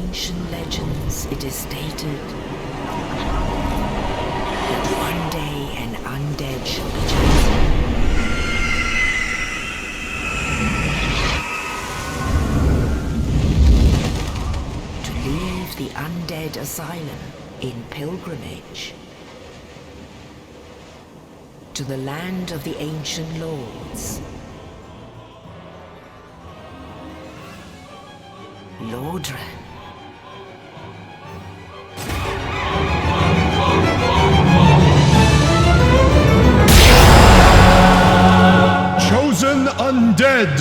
ancient legends, it is stated that one day an undead shall be chosen to leave the undead asylum in pilgrimage to the land of the ancient lords. Lordran. Chosen Undead!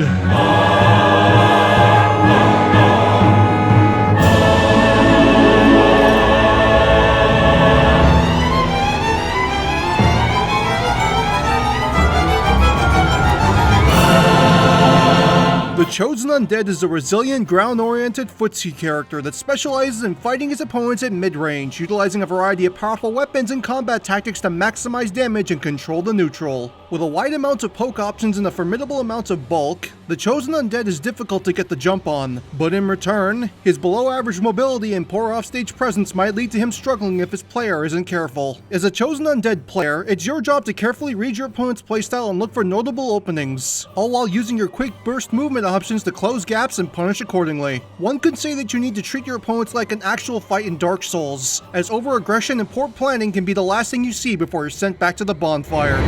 The Chosen Undead is a resilient, ground-oriented footsie character that specializes in fighting his opponents at mid-range, utilizing a variety of powerful weapons and combat tactics to maximize damage and control the neutral. With a wide amount of poke options and a formidable amount of bulk, the Chosen Undead is difficult to get the jump on, but in return, his below-average mobility and poor offstage presence might lead to him struggling if his player isn't careful. As a Chosen Undead player, it's your job to carefully read your opponent's playstyle and look for notable openings, all while using your quick burst movement options to close gaps and punish accordingly. One could say that you need to treat your opponents like an actual fight in Dark Souls, as over-aggression and poor planning can be the last thing you see before you're sent back to the bonfire.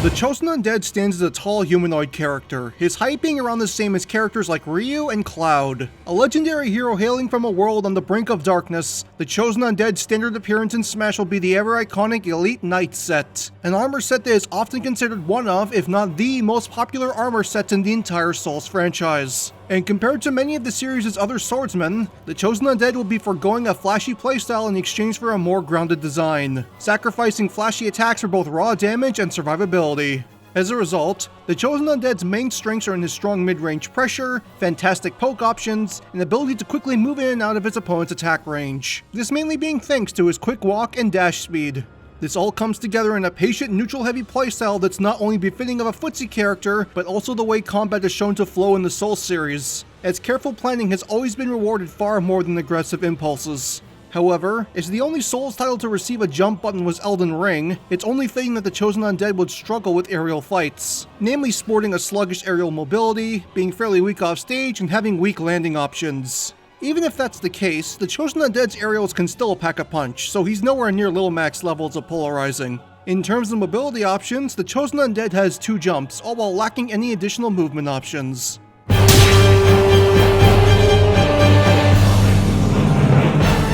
The Chosen Undead stands as a tall humanoid character, his height being around the same as characters like Ryu and Cloud. A legendary hero hailing from a world on the brink of darkness, the Chosen Undead's standard appearance in Smash will be the ever-iconic Elite Knight set, an armor set that is often considered one of, if not the most popular armor sets in the entire Souls franchise. And compared to many of the series' other swordsmen, the Chosen Undead will be foregoing a flashy playstyle in exchange for a more grounded design, sacrificing flashy attacks for both raw damage and survivability. As a result, the Chosen Undead's main strengths are in his strong mid-range pressure, fantastic poke options, and ability to quickly move in and out of his opponent's attack range, this mainly being thanks to his quick walk and dash speed. This all comes together in a patient, neutral-heavy playstyle that's not only befitting of a footsie character, but also the way combat is shown to flow in the Souls series, as careful planning has always been rewarded far more than aggressive impulses. However, as the only Souls title to receive a jump button was Elden Ring, it's only fitting that the Chosen Undead would struggle with aerial fights, namely sporting a sluggish aerial mobility, being fairly weak off stage, and having weak landing options. Even if that's the case, the Chosen Undead's aerials can still pack a punch, so he's nowhere near Little Max levels of polarizing. In terms of mobility options, the Chosen Undead has 2 jumps, all while lacking any additional movement options.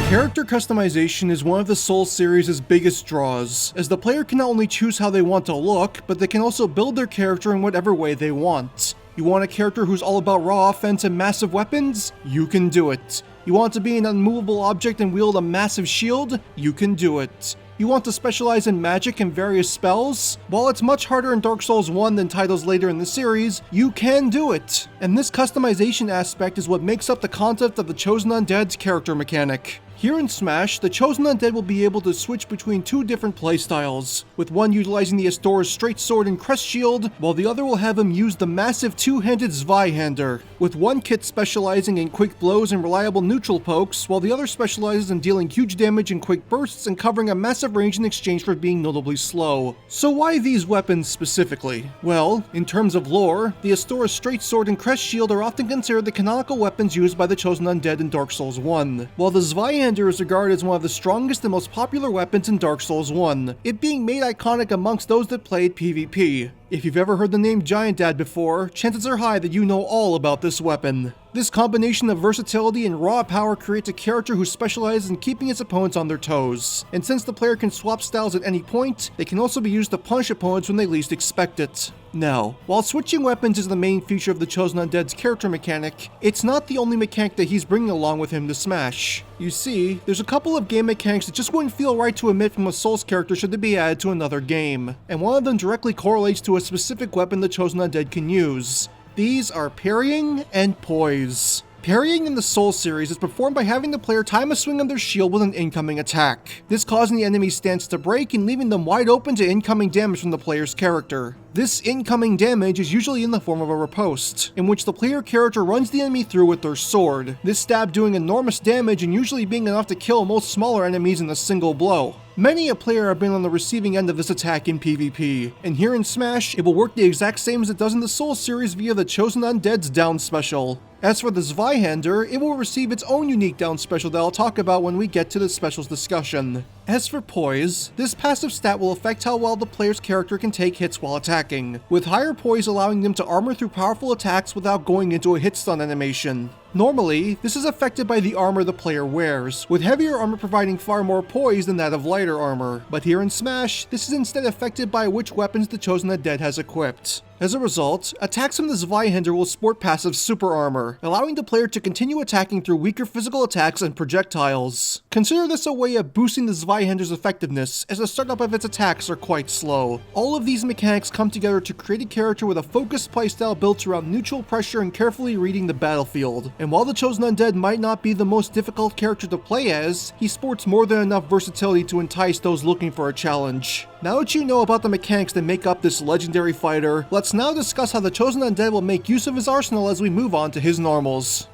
Character customization is one of the Souls series' biggest draws, as the player can not only choose how they want to look, but they can also build their character in whatever way they want. You want a character who's all about raw offense and massive weapons? You can do it. You want to be an unmovable object and wield a massive shield? You can do it. You want to specialize in magic and various spells? While it's much harder in Dark Souls 1 than titles later in the series, you can do it. And this customization aspect is what makes up the concept of the Chosen Undead's character mechanic. Here in Smash, the Chosen Undead will be able to switch between 2 different playstyles, with one utilizing the Astora's straight sword and crest shield, while the other will have him use the massive 2-handed Zweihander, with one kit specializing in quick blows and reliable neutral pokes, while the other specializes in dealing huge damage in quick bursts and covering a massive range in exchange for being notably slow. So why these weapons specifically? Well, in terms of lore, the Astora's straight sword and crest shield are often considered the canonical weapons used by the Chosen Undead in Dark Souls 1, while the Zweihander is regarded as one of the strongest and most popular weapons in Dark Souls 1, it being made iconic amongst those that played PvP. If you've ever heard the name Giant Dad before, chances are high that you know all about this weapon. This combination of versatility and raw power creates a character who specializes in keeping his opponents on their toes, and since the player can swap styles at any point, they can also be used to punish opponents when they least expect it. Now, while switching weapons is the main feature of the Chosen Undead's character mechanic, it's not the only mechanic that he's bringing along with him to Smash. You see, there's a couple of game mechanics that just wouldn't feel right to omit from a Souls character should they be added to another game, and one of them directly correlates to a specific weapon the Chosen Undead can use. These are parrying and poise. Parrying in the Souls series is performed by having the player time a swing of their shield with an incoming attack, this causing the enemy's stance to break and leaving them wide open to incoming damage from the player's character. This incoming damage is usually in the form of a riposte, in which the player character runs the enemy through with their sword, this stab doing enormous damage and usually being enough to kill most smaller enemies in a single blow. Many a player have been on the receiving end of this attack in PvP, and here in Smash, it will work the exact same as it does in the Souls series via the Chosen Undead's down special. As for the Zweihander, it will receive its own unique down special that I'll talk about when we get to the specials discussion. As for Poise, this passive stat will affect how well the player's character can take hits while attacking, with higher Poise allowing them to armor through powerful attacks without going into a hit stun animation. Normally, this is affected by the armor the player wears, with heavier armor providing far more poise than that of lighter armor, but here in Smash, this is instead affected by which weapons the Chosen Undead has equipped. As a result, attacks from the Zweihander will sport passive super armor, allowing the player to continue attacking through weaker physical attacks and projectiles. Consider this a way of boosting the Zweihander's effectiveness, as the startup of its attacks are quite slow. All of these mechanics come together to create a character with a focused playstyle built around neutral pressure and carefully reading the battlefield. And while the Chosen Undead might not be the most difficult character to play as, he sports more than enough versatility to entice those looking for a challenge. Now that you know about the mechanics that make up this legendary fighter, let's now discuss how the Chosen Undead will make use of his arsenal as we move on to his normals.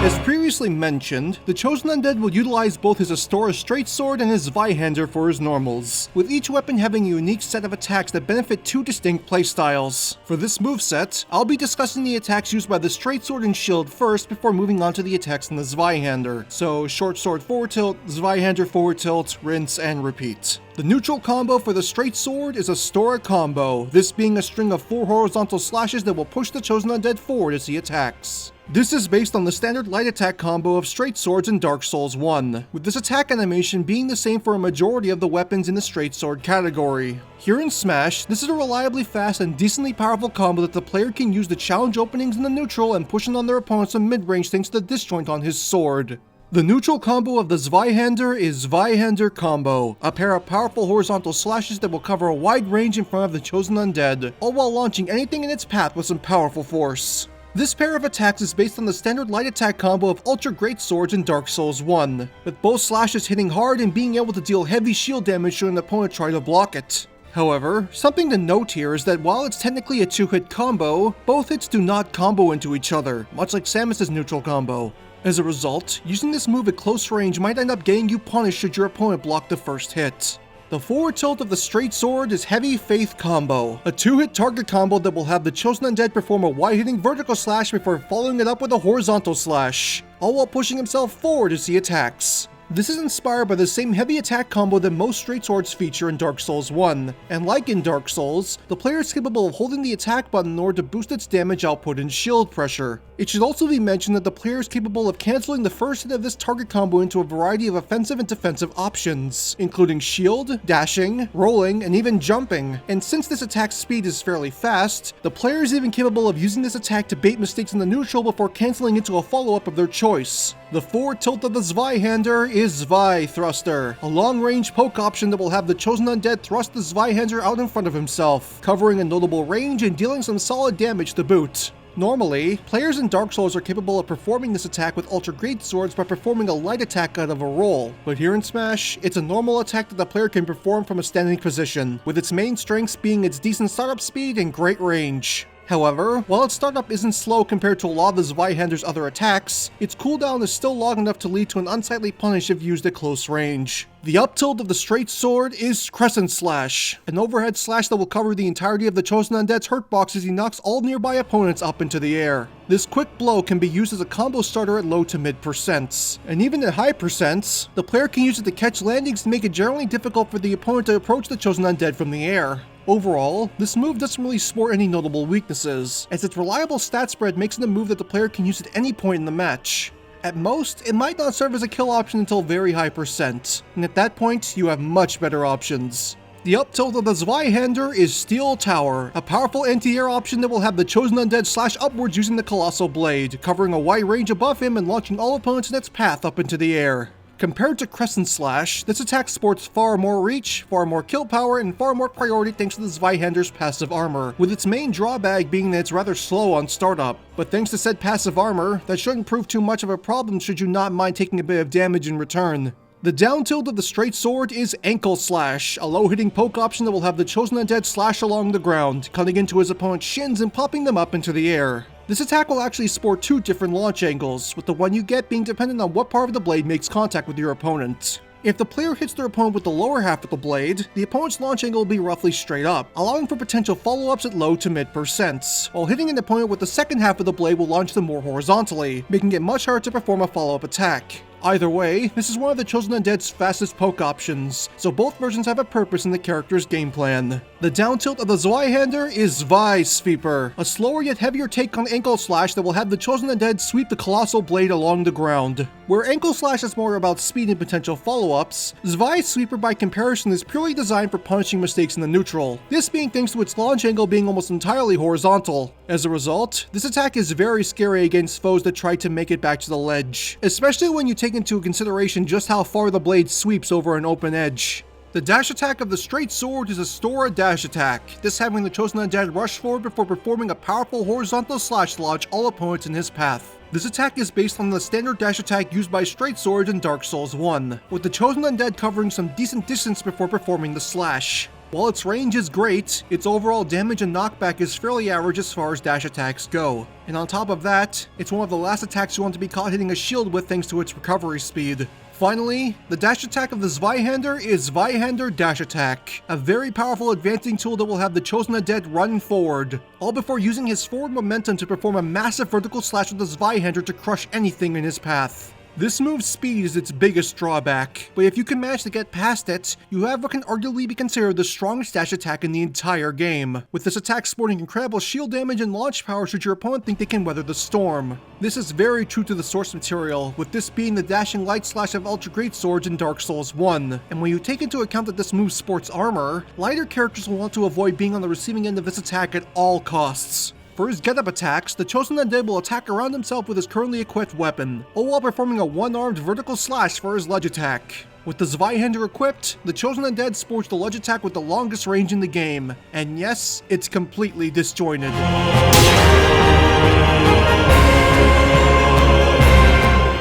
As previously mentioned, the Chosen Undead will utilize both his Astora Straight Sword and his Zweihander for his normals, with each weapon having a unique set of attacks that benefit two distinct playstyles. For this moveset, I'll be discussing the attacks used by the Straight Sword and Shield first before moving on to the attacks in the Zweihander. So, Short Sword forward tilt, Zweihander forward tilt, rinse and repeat. The neutral combo for the Straight Sword is a Astora combo, this being a string of 4 horizontal slashes that will push the Chosen Undead forward as he attacks. This is based on the standard light attack combo of Straight Swords in Dark Souls 1, with this attack animation being the same for a majority of the weapons in the Straight Sword category. Here in Smash, this is a reliably fast and decently powerful combo that the player can use to challenge openings in the neutral and pushing on their opponents from mid-range thanks to the disjoint on his sword. The neutral combo of the Zweihander is Zweihander Combo, a pair of powerful horizontal slashes that will cover a wide range in front of the Chosen Undead, all while launching anything in its path with some powerful force. This pair of attacks is based on the standard light attack combo of Ultra Great Swords in Dark Souls 1, with both slashes hitting hard and being able to deal heavy shield damage should an opponent try to block it. However, something to note here is that while it's technically a 2-hit combo, both hits do not combo into each other, much like Samus's neutral combo. As a result, using this move at close range might end up getting you punished should your opponent block the first hit. The forward tilt of the Straight Sword is Heavy Faith Combo, a 2-hit target combo that will have the Chosen Undead perform a wide-hitting vertical slash before following it up with a horizontal slash, all while pushing himself forward as he attacks. This is inspired by the same heavy attack combo that most Straight Swords feature in Dark Souls 1, and like in Dark Souls, the player is capable of holding the attack button in order to boost its damage output and shield pressure. It should also be mentioned that the player is capable of cancelling the first hit of this target combo into a variety of offensive and defensive options, including shield, dashing, rolling, and even jumping. And since this attack's speed is fairly fast, the player is even capable of using this attack to bait mistakes in the neutral before cancelling into a follow-up of their choice. The forward tilt of the Zweihander is Zwei Thruster, a long-range poke option that will have the Chosen Undead thrust the Zweihander out in front of himself, covering a notable range and dealing some solid damage to boot. Normally, players in Dark Souls are capable of performing this attack with Ultra Great Swords by performing a light attack out of a roll, but here in Smash, it's a normal attack that the player can perform from a standing position, with its main strengths being its decent startup speed and great range. However, while its startup isn't slow compared to a lot of the Zweihander's other attacks, its cooldown is still long enough to lead to an unsightly punish if used at close range. The up tilt of the Straight Sword is Crescent Slash, an overhead slash that will cover the entirety of the Chosen Undead's hurt box as he knocks all nearby opponents up into the air. This quick blow can be used as a combo starter at low to mid percents, and even at high percents, the player can use it to catch landings to make it generally difficult for the opponent to approach the Chosen Undead from the air. Overall, this move doesn't really sport any notable weaknesses, as its reliable stat spread makes it a move that the player can use at any point in the match. At most, it might not serve as a kill option until very high percent, and at that point, you have much better options. The up tilt of the Zweihander is Steel Tower, a powerful anti-air option that will have the Chosen Undead slash upwards using the Colossal Blade, covering a wide range above him and launching all opponents in its path up into the air. Compared to Crescent Slash, this attack sports far more reach, far more kill power, and far more priority thanks to the Zweihander's passive armor, with its main drawback being that it's rather slow on startup. But thanks to said passive armor, that shouldn't prove too much of a problem should you not mind taking a bit of damage in return. The down tilt of the straight sword is Ankle Slash, a low-hitting poke option that will have the Chosen Undead slash along the ground, cutting into his opponent's shins and popping them up into the air. This attack will actually sport two different launch angles, with the one you get being dependent on what part of the blade makes contact with your opponent. If the player hits their opponent with the lower half of the blade, the opponent's launch angle will be roughly straight up, allowing for potential follow-ups at low to mid %, while hitting an opponent with the second half of the blade will launch them more horizontally, making it much harder to perform a follow-up attack. Either way, this is one of the Chosen Undead's fastest poke options, so both versions have a purpose in the character's game plan. The down tilt of the Zweihander is Zweisweeper, a slower yet heavier take on Ankle Slash that will have the Chosen Undead sweep the colossal blade along the ground. Where Ankle Slash is more about speed and potential follow-ups, Zweisweeper by comparison is purely designed for punishing mistakes in the neutral, this being thanks to its launch angle being almost entirely horizontal. As a result, this attack is very scary against foes that try to make it back to the ledge, especially when you take into consideration just how far the blade sweeps over an open edge. The dash attack of the straight sword is a Stora dash attack, this having the Chosen Undead rush forward before performing a powerful horizontal slash to launch all opponents in his path. This attack is based on the standard dash attack used by straight swords in Dark Souls 1, with the Chosen Undead covering some decent distance before performing the slash. While its range is great, its overall damage and knockback is fairly average as far as dash attacks go. And on top of that, it's one of the last attacks you want to be caught hitting a shield with thanks to its recovery speed. Finally, the dash attack of the Zweihander is Zweihander Dash Attack, a very powerful advancing tool that will have the Chosen Undead run forward, all before using his forward momentum to perform a massive vertical slash with the Zweihander to crush anything in his path. This move's speed is its biggest drawback, but if you can manage to get past it, you have what can arguably be considered the strongest dash attack in the entire game, with this attack sporting incredible shield damage and launch power should your opponent think they can weather the storm. This is very true to the source material, with this being the dashing light slash of Ultra Great Swords in Dark Souls 1, and when you take into account that this move sports armor, lighter characters will want to avoid being on the receiving end of this attack at all costs. For his get-up attacks, the Chosen Undead will attack around himself with his currently equipped weapon, all while performing a one-armed vertical slash for his ledge attack. With the Zweihander equipped, the Chosen Undead sports the ledge attack with the longest range in the game, and yes, it's completely disjointed.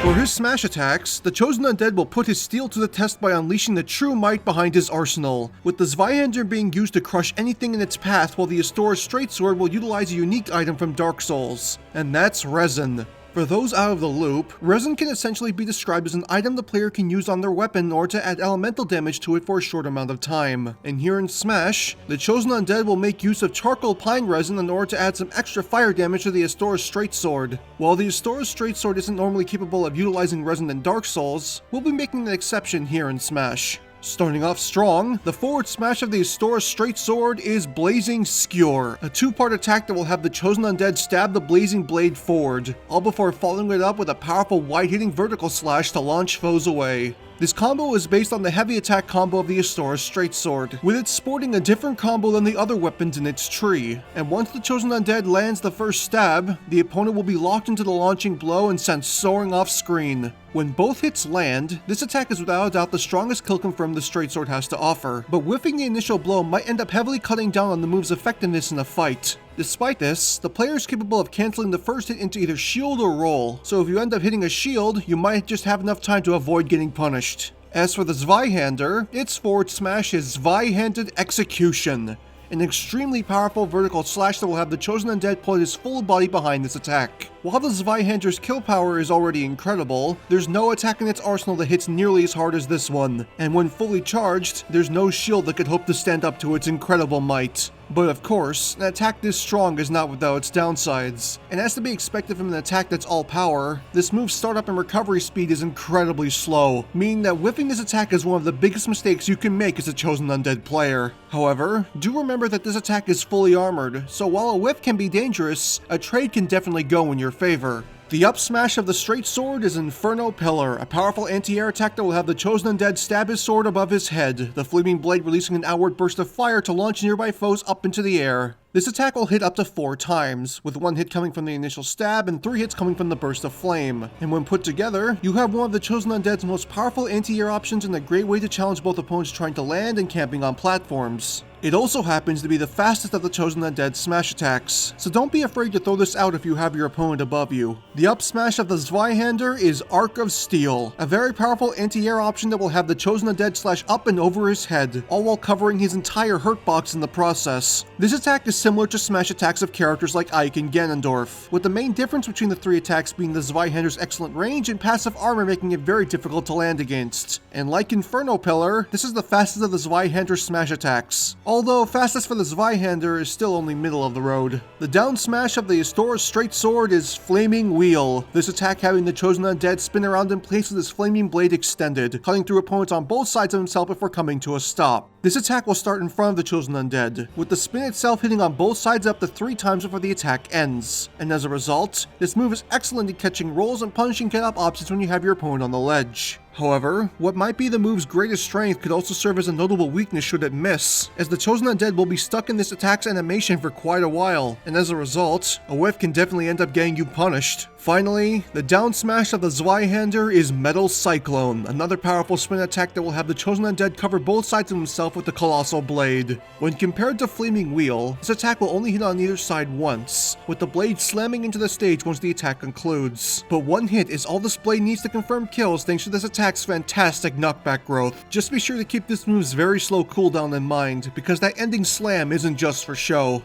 For his smash attacks, the Chosen Undead will put his steel to the test by unleashing the true might behind his arsenal, with the Zweihander being used to crush anything in its path while the Astora's straight sword will utilize a unique item from Dark Souls, and that's resin. For those out of the loop, resin can essentially be described as an item the player can use on their weapon in order to add elemental damage to it for a short amount of time. And here in Smash, the Chosen Undead will make use of charcoal pine resin in order to add some extra fire damage to the Astora's straight sword. While the Astora's straight sword isn't normally capable of utilizing resin in Dark Souls, we'll be making an exception here in Smash. Starting off strong, the forward smash of the Astora's straight sword is Blazing Skewer, a two-part attack that will have the Chosen Undead stab the blazing blade forward, all before following it up with a powerful wide-hitting vertical slash to launch foes away. This combo is based on the heavy attack combo of the Astora's straight sword, with it sporting a different combo than the other weapons in its tree, and once the Chosen Undead lands the first stab, the opponent will be locked into the launching blow and sent soaring off screen. When both hits land, this attack is without a doubt the strongest kill confirm the straight sword has to offer, but whiffing the initial blow might end up heavily cutting down on the move's effectiveness in a fight. Despite this, the player is capable of canceling the first hit into either shield or roll, so if you end up hitting a shield, you might just have enough time to avoid getting punished. As for the Zweihander, its forward smash is Zweihanded Execution, an extremely powerful vertical slash that will have the Chosen Undead put his full body behind this attack. While the Zweihander's kill power is already incredible, there's no attack in its arsenal that hits nearly as hard as this one, and when fully charged, there's no shield that could hope to stand up to its incredible might. But of course, an attack this strong is not without its downsides, and as to be expected from an attack that's all power, this move's startup and recovery speed is incredibly slow, meaning that whiffing this attack is one of the biggest mistakes you can make as a Chosen Undead player. However, do remember that this attack is fully armored, so while a whiff can be dangerous, a trade can definitely go in your favor. The up smash of the straight sword is Inferno Pillar, a powerful anti-air attack that will have the Chosen Undead stab his sword above his head, the flaming blade releasing an outward burst of fire to launch nearby foes up into the air. This attack will hit up to 4 times, with 1 hit coming from the initial stab and 3 hits coming from the burst of flame. And when put together, you have one of the Chosen Undead's most powerful anti-air options and a great way to challenge both opponents trying to land and camping on platforms. It also happens to be the fastest of the Chosen Undead smash attacks, so don't be afraid to throw this out if you have your opponent above you. The up smash of the Zweihander is Arc of Steel, a very powerful anti-air option that will have the Chosen Undead slash up and over his head, all while covering his entire hurt box in the process. This attack is similar to smash attacks of characters like Ike and Ganondorf, with the main difference between the 3 attacks being the Zweihander's excellent range and passive armor making it very difficult to land against. And like Inferno Pillar, this is the fastest of the Zweihander smash attacks. Although fastest for the Zweihander is still only middle of the road. The down smash of the Astora's straight sword is Flaming Wheel, this attack having the Chosen Undead spin around in place with his flaming blade extended, cutting through opponents on both sides of himself before coming to a stop. This attack will start in front of the Chosen Undead, with the spin itself hitting on both sides up to 3 times before the attack ends. And as a result, this move is excellent at catching rolls and punishing get-up options when you have your opponent on the ledge. However, what might be the move's greatest strength could also serve as a notable weakness should it miss, as the Chosen Undead will be stuck in this attack's animation for quite a while, and as a result, a whiff can definitely end up getting you punished. Finally, the down smash of the Zweihander is Metal Cyclone, another powerful spin attack that will have the Chosen Undead cover both sides of himself with the colossal blade. When compared to Flaming Wheel, this attack will only hit on either side once, with the blade slamming into the stage once the attack concludes. But 1 hit is all this blade needs to confirm kills thanks to this attack's fantastic knockback growth. Just be sure to keep this move's very slow cooldown in mind, because that ending slam isn't just for show.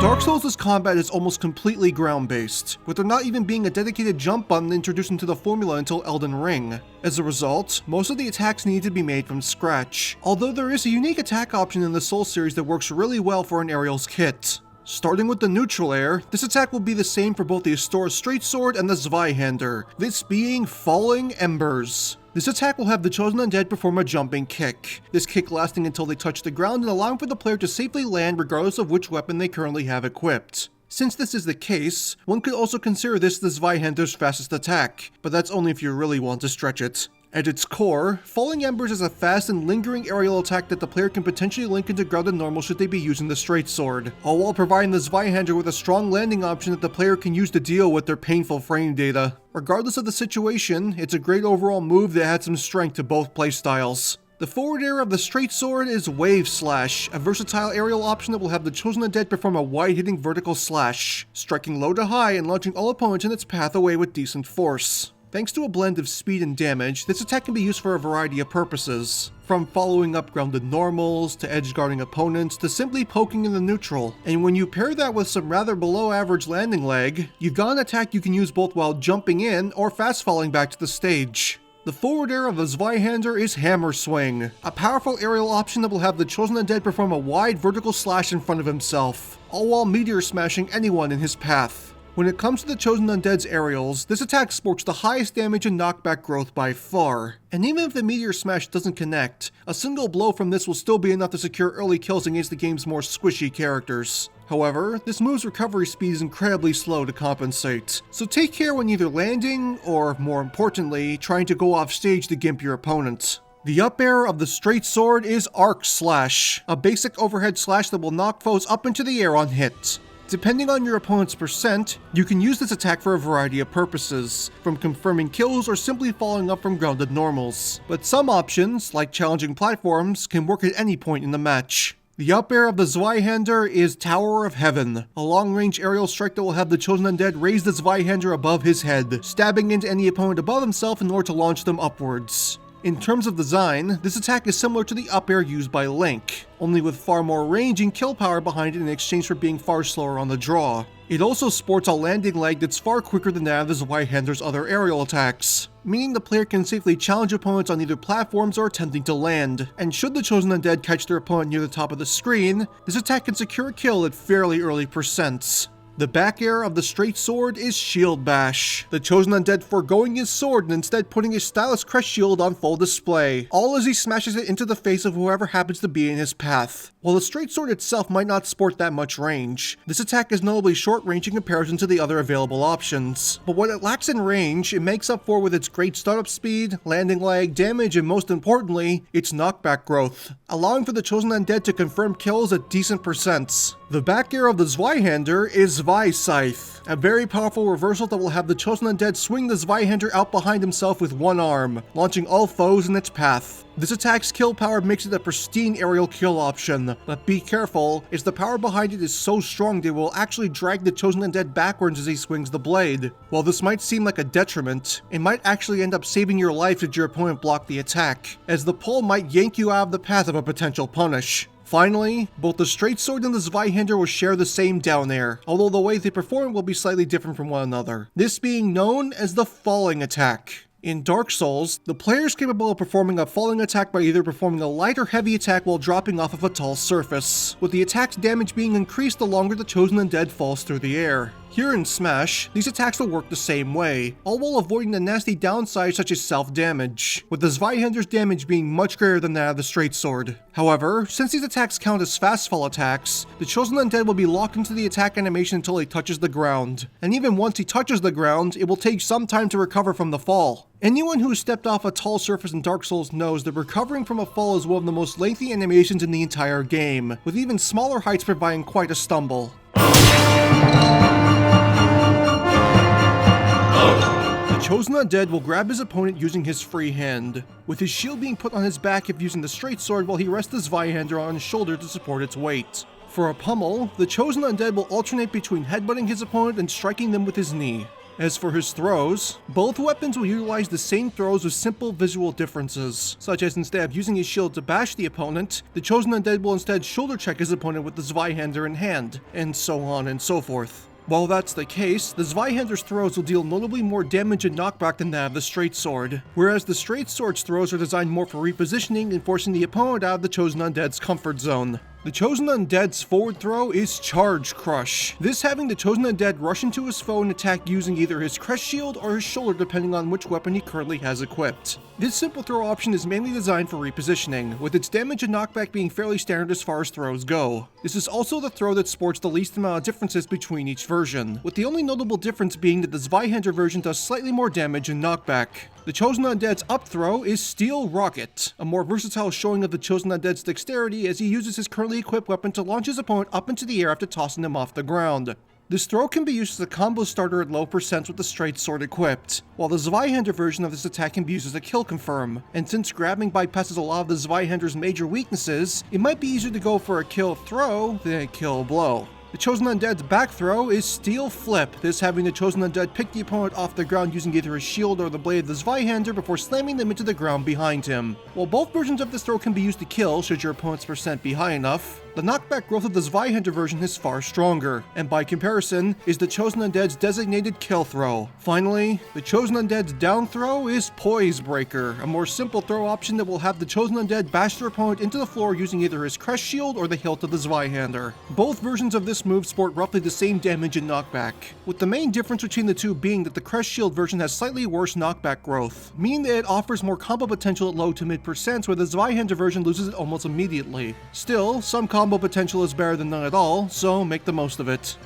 Dark Souls' combat is almost completely ground-based, with there not even being a dedicated jump button introduced into the formula until Elden Ring. As a result, most of the attacks need to be made from scratch, although there is a unique attack option in the Souls series that works really well for an aerials kit. Starting with the neutral air, this attack will be the same for both the Astora's straight sword and the Zweihander, this being Falling Embers. This attack will have the Chosen Undead perform a jumping kick, this kick lasting until they touch the ground and allowing for the player to safely land regardless of which weapon they currently have equipped. Since this is the case, one could also consider this the Zweihander's fastest attack, but that's only if you really want to stretch it. At its core, Falling Embers is a fast and lingering aerial attack that the player can potentially link into grounded normal should they be using the straight sword, all while providing the Zweihander with a strong landing option that the player can use to deal with their painful frame data. Regardless of the situation, it's a great overall move that adds some strength to both playstyles. The forward air of the straight sword is Wave Slash, a versatile aerial option that will have the Chosen Undead perform a wide-hitting vertical slash, striking low to high and launching all opponents in its path away with decent force. Thanks to a blend of speed and damage, this attack can be used for a variety of purposes, from following up grounded normals, to edge-guarding opponents, to simply poking in the neutral. And when you pair that with some rather below-average landing lag, you've got an attack you can use both while jumping in or fast-falling back to the stage. The forward air of the Zweihander is Hammer Swing, a powerful aerial option that will have the Chosen Undead perform a wide vertical slash in front of himself, all while meteor smashing anyone in his path. When it comes to the Chosen Undead's aerials, this attack sports the highest damage and knockback growth by far. And even if the Meteor Smash doesn't connect, a single blow from this will still be enough to secure early kills against the game's more squishy characters. However, this move's recovery speed is incredibly slow to compensate, so take care when either landing, or more importantly, trying to go off stage to gimp your opponent. The up air of the straight sword is Arc Slash, a basic overhead slash that will knock foes up into the air on hit. Depending on your opponent's percent, you can use this attack for a variety of purposes, from confirming kills or simply following up from grounded normals. But some options, like challenging platforms, can work at any point in the match. The up air of the Zweihander is Tower of Heaven, a long-range aerial strike that will have the Chosen Undead raise the Zweihander above his head, stabbing into any opponent above himself in order to launch them upwards. In terms of design, this attack is similar to the up air used by Link, only with far more range and kill power behind it in exchange for being far slower on the draw. It also sports a landing lag that's far quicker than that of the Zweihander's other aerial attacks, meaning the player can safely challenge opponents on either platforms or attempting to land, and should the Chosen Undead catch their opponent near the top of the screen, this attack can secure a kill at fairly early percents. The back air of the straight sword is Shield Bash, the Chosen Undead foregoing his sword and instead putting his stylish crest shield on full display, all as he smashes it into the face of whoever happens to be in his path. While the straight sword itself might not sport that much range, this attack is notably short range in comparison to the other available options. But what it lacks in range, it makes up for with its great startup speed, landing lag, damage, and most importantly, its knockback growth, allowing for the Chosen Undead to confirm kills at decent percents. The back air of the Zweihander is Scythe, a very powerful reversal that will have the Chosen Undead swing the Zweihander out behind himself with one arm, launching all foes in its path. This attack's kill power makes it a pristine aerial kill option, but be careful, as the power behind it is so strong that it will actually drag the Chosen Undead backwards as he swings the blade. While this might seem like a detriment, it might actually end up saving your life should your opponent block the attack, as the pull might yank you out of the path of a potential punish. Finally, both the straight sword and the Zweihander will share the same down air, although the way they perform will be slightly different from one another, this being known as the falling attack. In Dark Souls, the player is capable of performing a falling attack by either performing a light or heavy attack while dropping off of a tall surface, with the attack's damage being increased the longer the Chosen Undead falls through the air. Here in Smash, these attacks will work the same way, all while avoiding the nasty downsides such as self-damage, with the Zweihander's damage being much greater than that of the straight sword. However, since these attacks count as fast fall attacks, the Chosen Undead will be locked into the attack animation until he touches the ground, and even once he touches the ground, it will take some time to recover from the fall. Anyone who has stepped off a tall surface in Dark Souls knows that recovering from a fall is one of the most lengthy animations in the entire game, with even smaller heights providing quite a stumble. The Chosen Undead will grab his opponent using his free hand, with his shield being put on his back if using the straight sword while he rests the Zweihander on his shoulder to support its weight. For a pummel, the Chosen Undead will alternate between headbutting his opponent and striking them with his knee. As for his throws, both weapons will utilize the same throws with simple visual differences, such as instead of using his shield to bash the opponent, the Chosen Undead will instead shoulder check his opponent with the Zweihander in hand, and so on and so forth. While that's the case, the Zweihander's throws will deal notably more damage and knockback than that of the straight sword, whereas the straight sword's throws are designed more for repositioning and forcing the opponent out of the Chosen Undead's comfort zone. The Chosen Undead's forward throw is Charge Crush, this having the Chosen Undead rush into his foe and attack using either his crest shield or his shoulder depending on which weapon he currently has equipped. This simple throw option is mainly designed for repositioning, with its damage and knockback being fairly standard as far as throws go. This is also the throw that sports the least amount of differences between each version, with the only notable difference being that the Zweihander version does slightly more damage and knockback. The Chosen Undead's up throw is Steel Rocket, a more versatile showing of the Chosen Undead's dexterity as he uses his currently equipped weapon to launch his opponent up into the air after tossing him off the ground. This throw can be used as a combo starter at low percents with the straight sword equipped, while the Zweihander version of this attack can be used as a kill confirm, and since grabbing bypasses a lot of the Zweihander's major weaknesses, it might be easier to go for a kill throw than a kill blow. The Chosen Undead's back throw is Steel Flip, this having the Chosen Undead pick the opponent off the ground using either his shield or the blade of the Zweihander before slamming them into the ground behind him. While both versions of this throw can be used to kill should your opponent's percent be high enough, the knockback growth of the Zweihander version is far stronger, and by comparison, is the Chosen Undead's designated kill throw. Finally, the Chosen Undead's down throw is Poise Breaker, a more simple throw option that will have the Chosen Undead bash their opponent into the floor using either his crest shield or the hilt of the Zweihander. Both versions of this move sport roughly the same damage and knockback, with the main difference between the two being that the crest shield version has slightly worse knockback growth, meaning that it offers more combo potential at low to mid percents where the Zweihander version loses it almost immediately. Still, some combo potential is better than none at all, so make the most of it.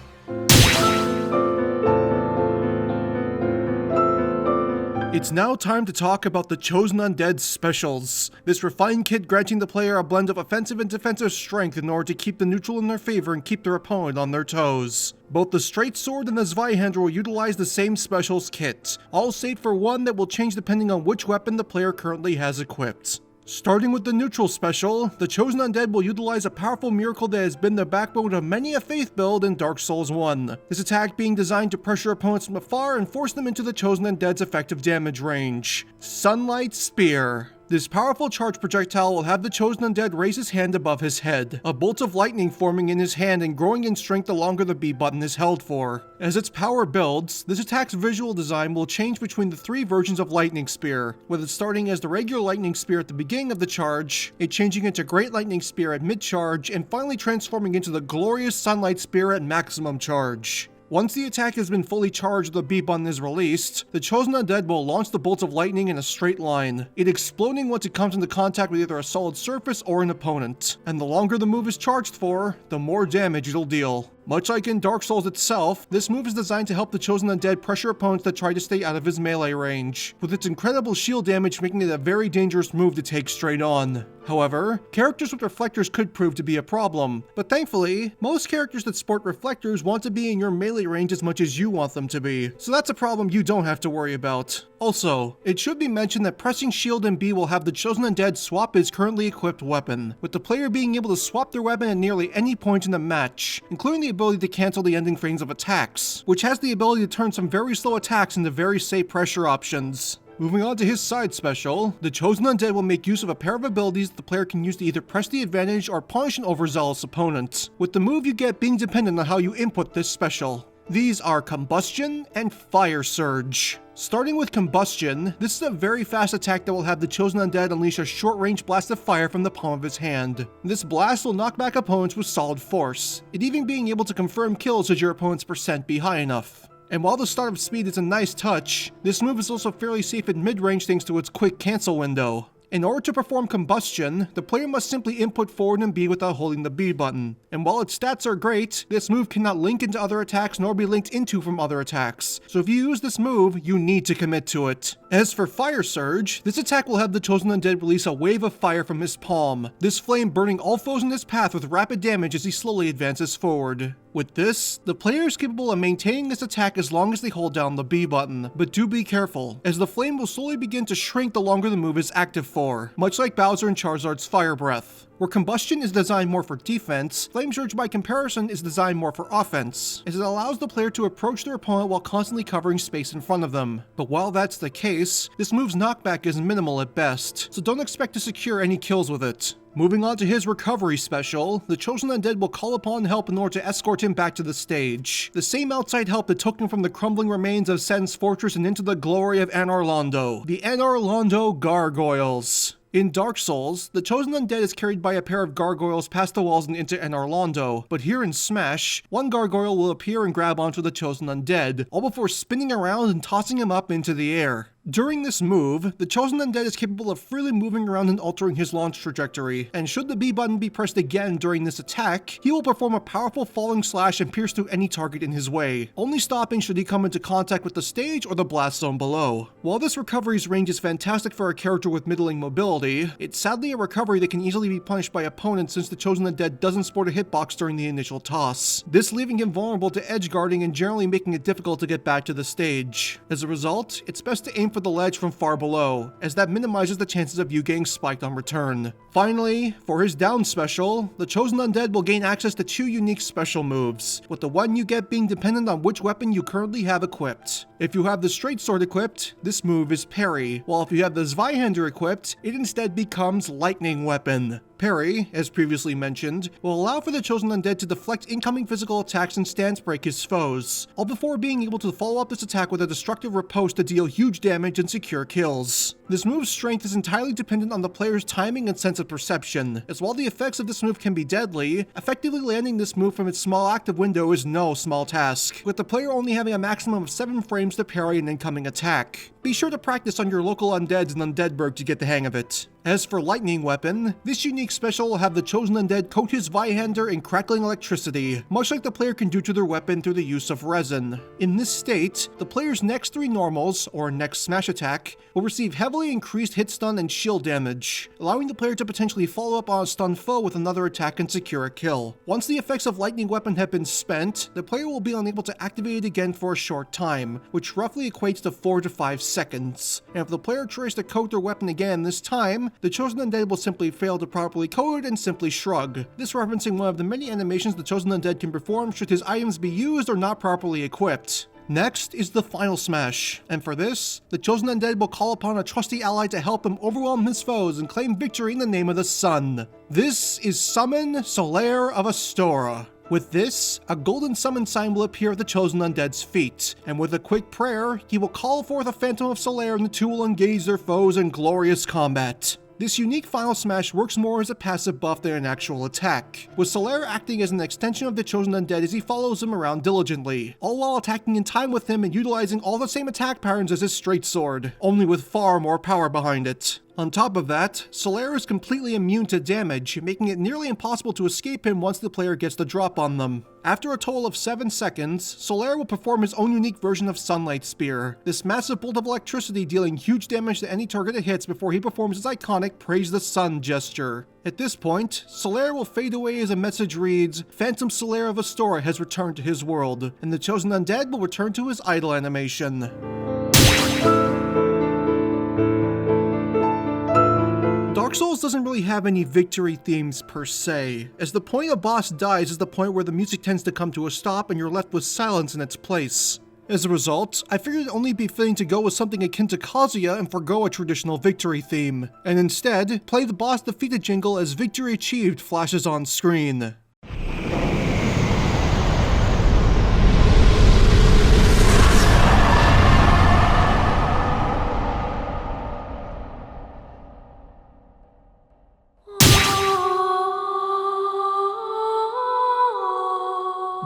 It's now time to talk about the Chosen Undead specials. This refined kit granting the player a blend of offensive and defensive strength in order to keep the neutral in their favor and keep their opponent on their toes. Both the straight sword and the Zweihander will utilize the same specials kit, all save for one that will change depending on which weapon the player currently has equipped. Starting with the neutral special, the Chosen Undead will utilize a powerful miracle that has been the backbone of many a faith build in Dark Souls 1. This attack being designed to pressure opponents from afar and force them into the Chosen Undead's effective damage range. Sunlight Spear. This powerful charge projectile will have the Chosen Undead raise his hand above his head, a bolt of lightning forming in his hand and growing in strength the longer the B button is held for. As its power builds, this attack's visual design will change between the three versions of Lightning Spear, with it starting as the regular Lightning Spear at the beginning of the charge, it changing into Great Lightning Spear at mid-charge, and finally transforming into the glorious Sunlight Spear at maximum charge. Once the attack has been fully charged, the B button is released, the Chosen Undead will launch the bolts of lightning in a straight line, it exploding once it comes into contact with either a solid surface or an opponent. And the longer the move is charged for, the more damage it'll deal. Much like in Dark Souls itself, this move is designed to help the Chosen Undead pressure opponents that try to stay out of his melee range, with its incredible shield damage making it a very dangerous move to take straight on. However, characters with reflectors could prove to be a problem, but thankfully, most characters that sport reflectors want to be in your melee range as much as you want them to be, so that's a problem you don't have to worry about. Also, it should be mentioned that pressing shield and B will have the Chosen Undead swap his currently equipped weapon, with the player being able to swap their weapon at nearly any point in the match, including the ability to cancel the ending frames of attacks, which has the ability to turn some very slow attacks into very safe pressure options. Moving on to his side special, the Chosen Undead will make use of a pair of abilities that the player can use to either press the advantage or punish an overzealous opponent, with the move you get being dependent on how you input this special. These are Combustion and Fire Surge. Starting with Combustion, this is a very fast attack that will have the Chosen Undead unleash a short-range blast of fire from the palm of his hand. This blast will knock back opponents with solid force, it even being able to confirm kills should your opponent's percent be high enough. And while the startup speed is a nice touch, this move is also fairly safe in mid-range thanks to its quick cancel window. In order to perform Combustion, the player must simply input forward and B without holding the B button. And while its stats are great, this move cannot link into other attacks nor be linked into from other attacks. So if you use this move, you need to commit to it. As for Fire Surge, this attack will have the Chosen Undead release a wave of fire from his palm, this flame burning all foes in his path with rapid damage as he slowly advances forward. With this, the player is capable of maintaining this attack as long as they hold down the B button, but do be careful, as the flame will slowly begin to shrink the longer the move is active for, much like Bowser and Charizard's Fire Breath. Where Combustion is designed more for defense, Flame Surge by comparison is designed more for offense, as it allows the player to approach their opponent while constantly covering space in front of them. But while that's the case, this move's knockback is minimal at best, so don't expect to secure any kills with it. Moving on to his recovery special, the Chosen Undead will call upon help in order to escort him back to the stage. The same outside help that took him from the crumbling remains of Sen's fortress and into the glory of Anor Londo, the Anor Londo Gargoyles. In Dark Souls, the Chosen Undead is carried by a pair of gargoyles past the walls and into Anor Londo, but here in Smash, one gargoyle will appear and grab onto the Chosen Undead, all before spinning around and tossing him up into the air. During this move, the Chosen Undead is capable of freely moving around and altering his launch trajectory, and should the B button be pressed again during this attack, he will perform a powerful falling slash and pierce through any target in his way, only stopping should he come into contact with the stage or the blast zone below. While this recovery's range is fantastic for a character with middling mobility, it's sadly a recovery that can easily be punished by opponents since the Chosen Undead doesn't sport a hitbox during the initial toss, this leaving him vulnerable to edge guarding and generally making it difficult to get back to the stage. As a result, it's best to aim for the ledge from far below, as that minimizes the chances of you getting spiked on return. Finally, for his down special, the Chosen Undead will gain access to 2 unique special moves, with the one you get being dependent on which weapon you currently have equipped. If you have the Straight Sword equipped, this move is Parry, while if you have the Zweihander equipped, it instead becomes Lightning Weapon. Parry, as previously mentioned, will allow for the Chosen Undead to deflect incoming physical attacks and stance break his foes, all before being able to follow up this attack with a destructive riposte to deal huge damage and secure kills. This move's strength is entirely dependent on the player's timing and sense of perception, as while the effects of this move can be deadly, effectively landing this move from its small active window is no small task, with the player only having a maximum of 7 frames to parry an incoming attack. Be sure to practice on your local undeads in Undeadburg to get the hang of it. As for Lightning Weapon, this unique special will have the Chosen Undead coat his Zweihander in crackling electricity, much like the player can do to their weapon through the use of resin. In this state, the player's next 3 normals, or next smash attack, will receive heavily increased hit stun and shield damage, allowing the player to potentially follow up on a stunned foe with another attack and secure a kill. Once the effects of Lightning Weapon have been spent, the player will be unable to activate it again for a short time, which roughly equates to 4 to 5 seconds. And if the player tries to coat their weapon again this time, the Chosen Undead will simply fail to properly coat it and simply shrug, this referencing one of the many animations the Chosen Undead can perform should his items be used or not properly equipped. Next is the final smash, and for this, the Chosen Undead will call upon a trusty ally to help him overwhelm his foes and claim victory in the name of the sun. This is Summon Solaire of Astora. With this, a golden summon sign will appear at the Chosen Undead's feet, and with a quick prayer, he will call forth a Phantom of Solaire and the two will engage their foes in glorious combat. This unique final smash works more as a passive buff than an actual attack, with Solera acting as an extension of the Chosen Undead as he follows him around diligently, all while attacking in time with him and utilizing all the same attack patterns as his straight sword, only with far more power behind it. On top of that, Solera is completely immune to damage, making it nearly impossible to escape him once the player gets the drop on them. After a total of 7 seconds, Solera will perform his own unique version of Sunlight Spear, this massive bolt of electricity dealing huge damage to any target it hits before he performs his iconic Praise the Sun gesture. At this point, Solera will fade away as a message reads, "Phantom Solera of Astora has returned to his world," and the Chosen Undead will return to his idle animation. Dark Souls doesn't really have any victory themes per se, as the point a boss dies is the point where the music tends to come to a stop and you're left with silence in its place. As a result, I figured it'd only be fitting to go with something akin to Kazuya and forgo a traditional victory theme, and instead play the boss defeated jingle as victory achieved flashes on screen.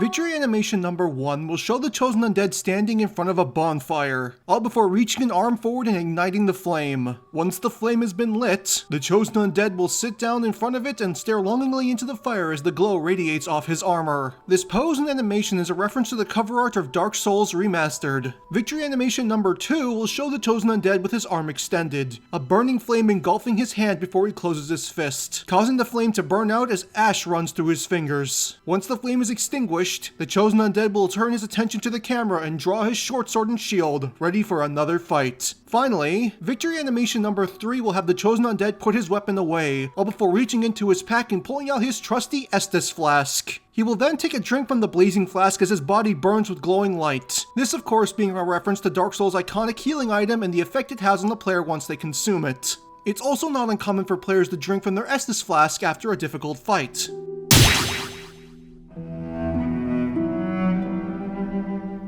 Victory animation number 1 will show the Chosen Undead standing in front of a bonfire, all before reaching an arm forward and igniting the flame. Once the flame has been lit, the Chosen Undead will sit down in front of it and stare longingly into the fire as the glow radiates off his armor. This pose and animation is a reference to the cover art of Dark Souls Remastered. Victory animation number 2 will show the Chosen Undead with his arm extended, a burning flame engulfing his hand before he closes his fist, causing the flame to burn out as ash runs through his fingers. Once the flame is extinguished, the Chosen Undead will turn his attention to the camera and draw his short sword and shield, ready for another fight. Finally, victory animation number 3 will have the Chosen Undead put his weapon away, all before reaching into his pack and pulling out his trusty Estus flask. He will then take a drink from the blazing flask as his body burns with glowing light. This of course being a reference to Dark Souls' iconic healing item and the effect it has on the player once they consume it. It's also not uncommon for players to drink from their Estus flask after a difficult fight.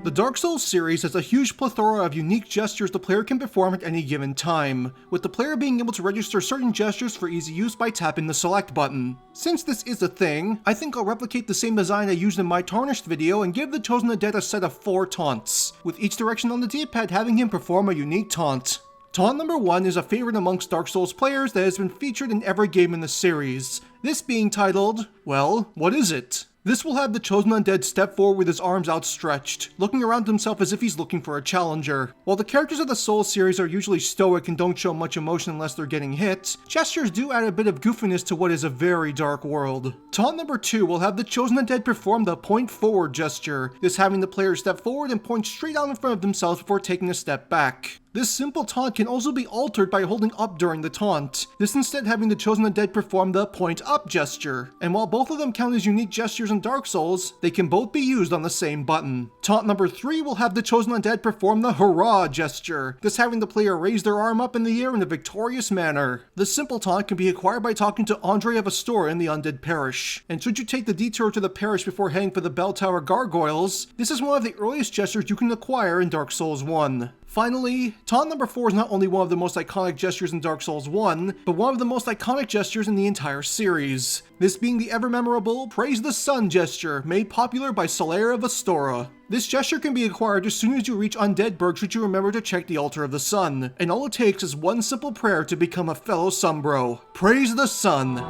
The Dark Souls series has a huge plethora of unique gestures the player can perform at any given time, with the player being able to register certain gestures for easy use by tapping the select button. Since this is a thing, I think I'll replicate the same design I used in my Tarnished video and give the Chosen Undead a set of 4 taunts, with each direction on the D-pad having him perform a unique taunt. Taunt number 1 is a favorite amongst Dark Souls players that has been featured in every game in the series, this being titled, well, what is it? This will have the Chosen Undead step forward with his arms outstretched, looking around himself as if he's looking for a challenger. While the characters of the Souls series are usually stoic and don't show much emotion unless they're getting hit, gestures do add a bit of goofiness to what is a very dark world. Taunt number 2 will have the Chosen Undead perform the point forward gesture, this having the player step forward and point straight out in front of themselves before taking a step back. This simple taunt can also be altered by holding up during the taunt, this instead having the Chosen Undead perform the point up gesture, and while both of them count as unique gestures in Dark Souls, they can both be used on the same button. Taunt number 3 will have the Chosen Undead perform the hurrah gesture, this having the player raise their arm up in the air in a victorious manner. This simple taunt can be acquired by talking to Andre of Astora in the Undead Parish, and should you take the detour to the parish before heading for the Bell Tower Gargoyles, this is one of the earliest gestures you can acquire in Dark Souls 1. Finally, taunt number 4 is not only one of the most iconic gestures in Dark Souls 1, but one of the most iconic gestures in the entire series. This being the ever-memorable Praise the Sun gesture, made popular by Solera of Astora. This gesture can be acquired as soon as you reach Undeadburg should you remember to check the Altar of the Sun, and all it takes is one simple prayer to become a fellow Sunbro. Praise the Sun!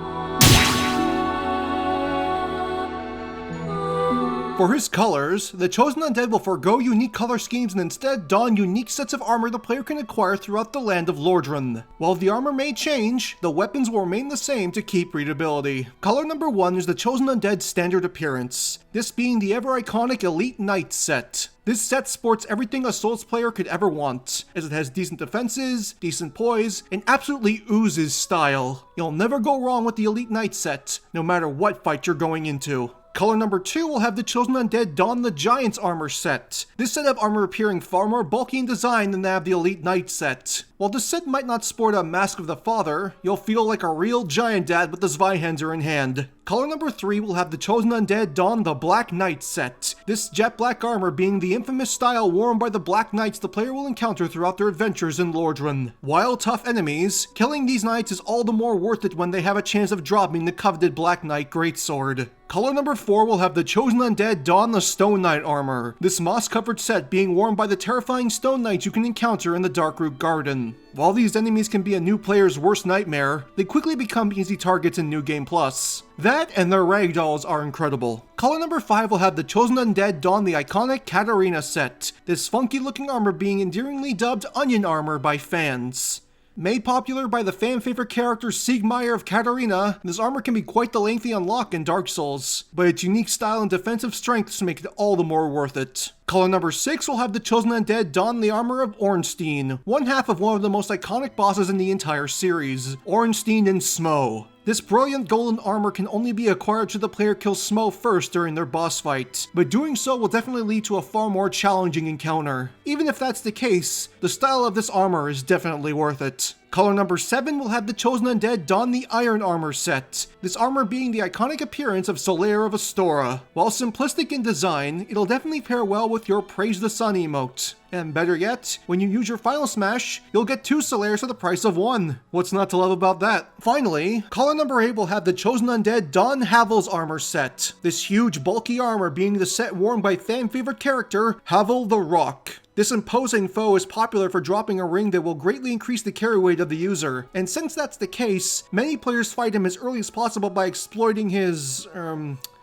For his colors, the Chosen Undead will forego unique color schemes and instead don unique sets of armor the player can acquire throughout the land of Lordran. While the armor may change, the weapons will remain the same to keep readability. Color number 1 is the Chosen Undead's standard appearance, this being the ever-iconic Elite Knight set. This set sports everything a Souls player could ever want, as it has decent defenses, decent poise, and absolutely oozes style. You'll never go wrong with the Elite Knight set, no matter what fight you're going into. Color number 2 will have the Chosen Undead don the Giant's armor set, this set of armor appearing far more bulky in design than that of the Elite Knight set. While this set might not sport a Mask of the Father, you'll feel like a real giant dad with the Zweihands in hand. Color number 3 will have the Chosen Undead don the Black Knight set. This jet black armor being the infamous style worn by the Black Knights the player will encounter throughout their adventures in Lordran. While tough enemies, killing these knights is all the more worth it when they have a chance of dropping the coveted Black Knight greatsword. Color number 4 will have the Chosen Undead don the Stone Knight armor, this moss-covered set being worn by the terrifying Stone Knights you can encounter in the Darkroot Garden. While these enemies can be a new player's worst nightmare, they quickly become easy targets in New Game Plus. That and their ragdolls are incredible. Color number 5 will have the Chosen Undead don the iconic Katarina set, this funky looking armor being endearingly dubbed Onion Armor by fans. Made popular by the fan-favorite character Siegmeyer of Katarina, this armor can be quite the lengthy unlock in Dark Souls, but its unique style and defensive strengths make it all the more worth it. Color number 6 will have the Chosen Undead don the armor of Ornstein, one half of one of the most iconic bosses in the entire series, Ornstein and Smo. This brilliant golden armor can only be acquired should the player kill Smo first during their boss fight, but doing so will definitely lead to a far more challenging encounter. Even if that's the case, the style of this armor is definitely worth it. Color number 7 will have the Chosen Undead don the Iron Armor set, this armor being the iconic appearance of Solaire of Astora. While simplistic in design, it'll definitely pair well with your Praise the Sun emote. And better yet, when you use your final smash, you'll get 2 Solaires for the price of 1. What's not to love about that? Finally, color number 8 will have the Chosen Undead don Havel's armor set, this huge bulky armor being the set worn by fan-favorite character Havel the Rock. This imposing foe is popular for dropping a ring that will greatly increase the carry weight of the user, and since that's the case, many players fight him as early as possible by exploiting his,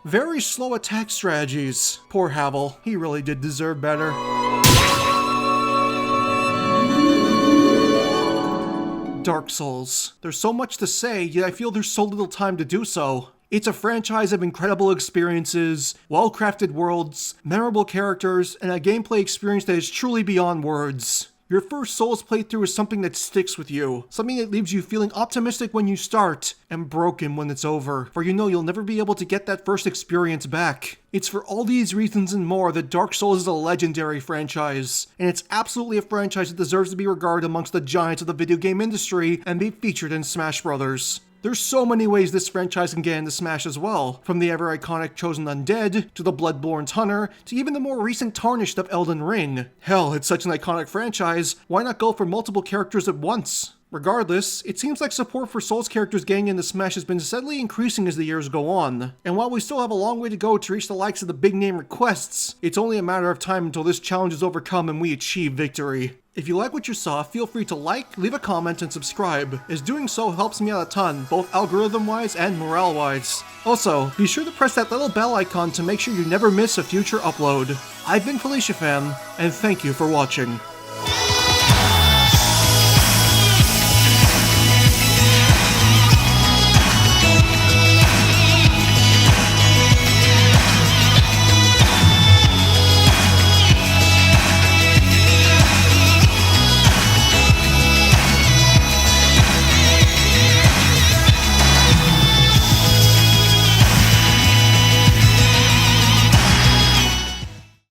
very slow attack strategies. Poor Havel, he really did deserve better. Dark Souls. There's so much to say, yet I feel there's so little time to do so. It's a franchise of incredible experiences, well-crafted worlds, memorable characters, and a gameplay experience that is truly beyond words. Your first Souls playthrough is something that sticks with you, something that leaves you feeling optimistic when you start, and broken when it's over, for you know you'll never be able to get that first experience back. It's for all these reasons and more that Dark Souls is a legendary franchise, and it's absolutely a franchise that deserves to be regarded amongst the giants of the video game industry and be featured in Smash Bros. There's so many ways this franchise can get into Smash as well, from the ever-iconic Chosen Undead, to the Bloodborne's Hunter, to even the more recent Tarnished of Elden Ring. Hell, it's such an iconic franchise, why not go for multiple characters at once? Regardless, it seems like support for Souls characters getting into Smash has been steadily increasing as the years go on, and while we still have a long way to go to reach the likes of the big name requests, it's only a matter of time until this challenge is overcome and we achieve victory. If you like what you saw, feel free to like, leave a comment, and subscribe, as doing so helps me out a ton, both algorithm-wise and morale-wise. Also, be sure to press that little bell icon to make sure you never miss a future upload. I've been Felicia Fan, and thank you for watching.